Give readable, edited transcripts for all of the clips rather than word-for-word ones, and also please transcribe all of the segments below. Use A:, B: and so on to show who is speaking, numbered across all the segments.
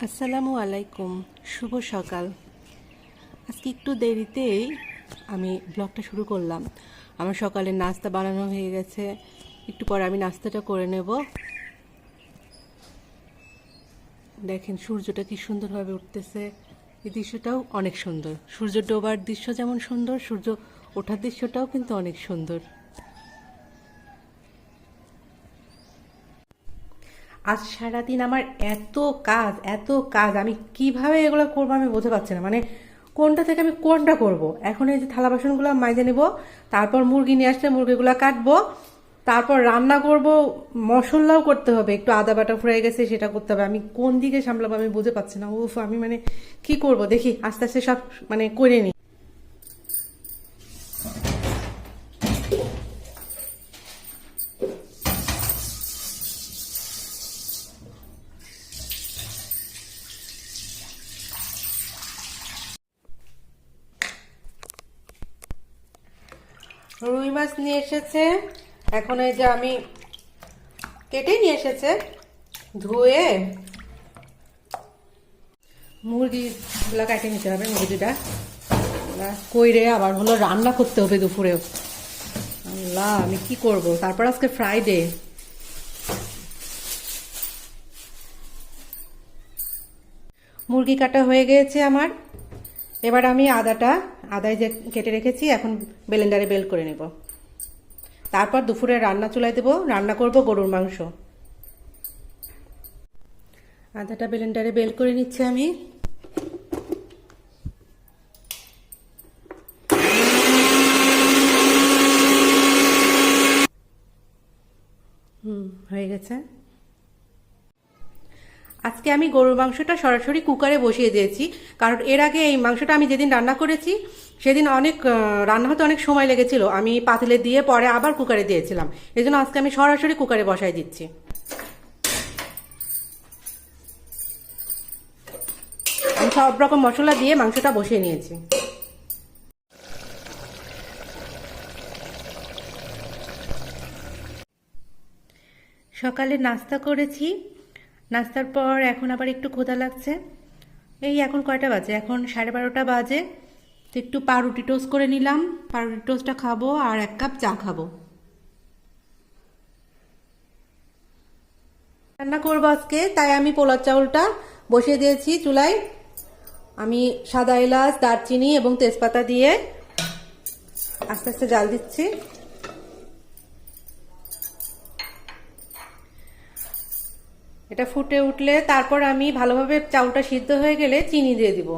A: আসসালামু আলাইকুম, শুভ সকাল। আজকে একটু দেরিতেই আমি ব্লগটা শুরু করলাম। আমার সকালে নাস্তা বানানো হয়ে গেছে, একটু পরে আমি নাস্তাটা করে নেব। দেখেন সূর্যটা কি সুন্দরভাবে উঠতেছে, এই দৃশ্যটাও অনেক সুন্দর। সূর্য ডোবার দৃশ্য যেমন সুন্দর, সূর্য ওঠার দৃশ্যটাও কিন্তু অনেক সুন্দর। আজ সারাদিন আমার এত কাজ আমি কিভাবে এগুলো করবো আমি বুঝতে পারছি না। মানে কোনটা থেকে আমি কোনটা করব। এখন এই যে থালা বাসনগুলো মাইজে নেব, তারপর মুরগি নিয়ে আসলে মুরগিগুলো কাটবো, তারপর রান্না করব, মশলাও করতে হবে, একটু আদা বাটা ফুরাই গেছে সেটা করতে হবে। আমি কোন দিকে সামলাবো আমি বুঝতে পারছি না। উফ, আমি মানে কি করব দেখি আস্তে আস্তে সব মানে করে নিই। রুই মাছ নিয়ে এসেছে, এখন এই যে আমি কেটে নিয়ে এসেছে, ধুয়ে মুরগিগুলো কাটে নিতে হবে। মুরগিটা কইরে আবার হলো রান্না করতে হবে দুপুরেও। আল্লাহ, আমি কি করব। তারপর আজকে ফ্রাইডে। মুরগি কাটা হয়ে গিয়েছে আমার। এবার আমি আদায় যে কেটে রেখেছি এখন ব্লেন্ডারে বেল করে নেব। তারপর দুপুরে রান্না চুলায় দেবো, রান্না করব গরুর মাংস। আদাটা ব্লেন্ডারে বেল করে নিচ্ছি আমি। হয়ে গেছে। আজকে আমি গরুর মাংসটা সরাসরি কুকারে বসিয়ে দিয়েছি, কারণ এর আগে এই মাংসটা আমি যেদিন রান্না করেছি সেদিন রান্না হতে অনেক সময় লেগেছিল। আমি পাতিলে দিয়ে পরে আবার কুকারে দিয়েছিলাম, এই জন্য আজকে আমি সরাসরি কুকারে বসাই দিচ্ছি। আমি সব রকম মশলা দিয়ে মাংসটা বসিয়ে নিয়েছি। সকালে নাস্তা করেছি, নাস্তার পর এখন আবার একটু ক্ষুধা লাগছে। এই এখন কয়টা বাজে, এখন 12:30 বাজে। তো একটু পাউরুটি টোস্ট করে নিলাম, পাউরুটি টোস্টটা খাবো আর 1 কাপ চা খাবো। রান্না করবো আজকে, তাই আমি পোলার চাউলটা বসিয়ে দিয়েছি চুলায়। আমি সাদা এলাচ, দারচিনি এবং তেজপাতা দিয়ে আস্তে আস্তে জাল দিচ্ছি। এটা ফুটে উঠলে তারপর আমি ভালোভাবে চাউলটা সিদ্ধ হয়ে গেলে চিনি দিয়ে দিব।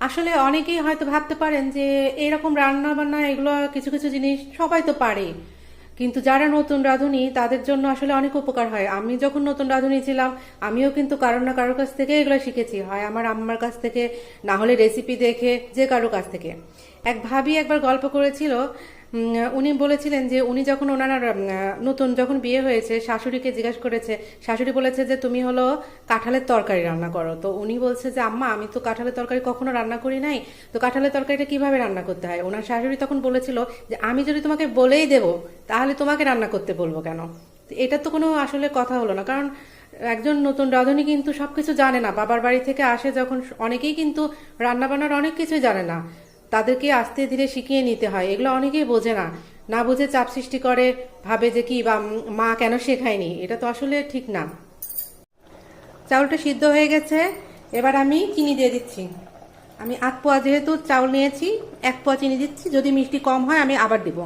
A: আসলে অনেকেই হয়তো ভাবতে পারেন যে এরকম রান্না বান্না এগুলো কিছু কিছু জিনিস সবাই তো পারে, কিন্তু যারা নতুন রাঁধুনি তাদের জন্য আসলে অনেক উপকার হয়। আমি যখন নতুন রাঁধুনি ছিলাম আমিও কিন্তু কারোর না কারোর কাছ থেকে এগুলো শিখেছি, হয় আমার আম্মার কাছ থেকে, না হলে রেসিপি দেখে, যে কারোর কাছ থেকে। এক ভাবি একবার গল্প করেছিল, উনি বলেছিলেন যে উনি যখন নতুন যখন বিয়ে হয়েছে শাশুড়িকে জিজ্ঞাসা করেছে, শাশুড়ি বলেছে যে তুমি হলো কাঁঠালের তরকারি রান্না করো। তো উনি বলছে যে আম্মা, আমি তো কাঁঠালের তরকারি কখনো রান্না করি নাই, তো কাঁঠালের তরকারিটা কিভাবে রান্না করতে হয়। ওনার শাশুড়ি তখন বলেছিল যে আমি যদি তোমাকে বলেই দেবো তাহলে তোমাকে রান্না করতে বলবো কেন। এটা তো কোনো আসলে কথা হলো না, কারণ একজন নতুন রাঁধুনি কিন্তু সবকিছু জানে না। বাবার বাড়ি থেকে আসে যখন, অনেকেই কিন্তু রান্না বান্নার অনেক কিছুই জানে না, তাদেরকে আস্তে ধীরে শিখিয়ে নিতে হয়। এগুলো অনেকেই বোঝে না, না বুঝে চাপ সৃষ্টি করে, ভাবে যে কি বা মা কেন শেখায়নি। এটা তো আসলে ঠিক না। চাউলটা সিদ্ধ হয়ে গেছে, এবার আমি চিনি দিয়ে দিচ্ছি। আমি 8 পোয়া যেহেতু চাউল নিয়েছি, 1 পোয়া চিনি দিচ্ছি। যদি মিষ্টি কম হয় আমি আবার দিব।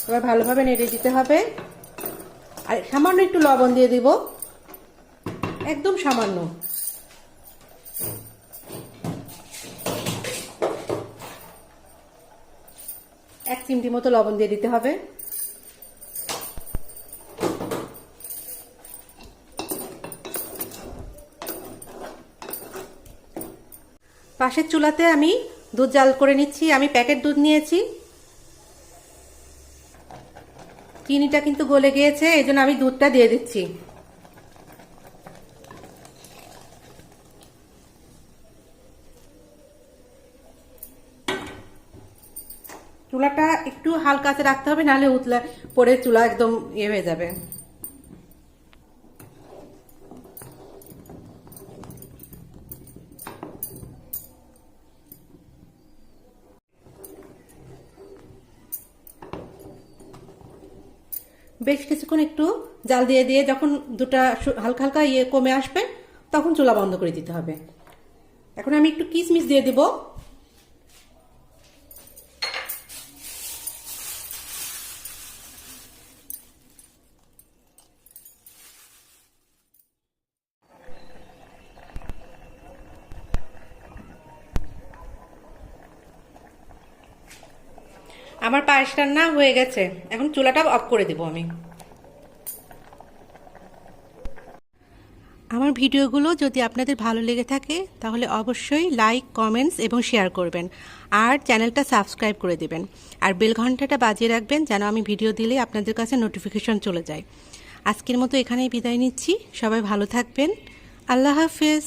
A: এবার ভালোভাবে নেড়ে দিতে হবে, আর সামান্য একটু লবণ দিয়ে দিব, একদম সামান্য। এক চিমটি মতো লবণ দিয়ে দিতে হবে। পাশের চুলাতে আমি দুধ জাল করে নিচ্ছি। আমি প্যাকেট দুধ নিয়েছি। চিনিটা কিন্তু গলে গিয়েছে, এই জন্য আমি দুধটা দিয়ে দিচ্ছি। চুলাটা একটু হালকা আছে রাখতে হবে, নাহলে উতলা পরে চুলা একদম ইয়ে হয়ে যাবে। বেশ কিছুক্ষণ একটু জাল দিয়ে দিয়ে যখন দুটা হালকা হালকা ইয়ে কমে আসবে তখন চুলা বন্ধ করে দিতে হবে। এখন আমি একটু কিশমিশ দিয়ে দিব। আমার পায়েস রান্না হয়ে গেছে, এখন চুলাটা অফ করে দেব আমি। আমার ভিডিওগুলো যদি আপনাদের ভালো লেগে থাকে তাহলে অবশ্যই লাইক, কমেন্টস এবং শেয়ার করবেন, আর চ্যানেলটা সাবস্ক্রাইব করে দেবেন, আর বেল ঘন্টাটা বাজিয়ে রাখবেন যেন আমি ভিডিও দিলে আপনাদের কাছে নোটিফিকেশন চলে যায়। আজকের মতো এখানেই বিদায় নিচ্ছি, সবাই ভালো থাকবেন, আল্লাহ হাফেজ।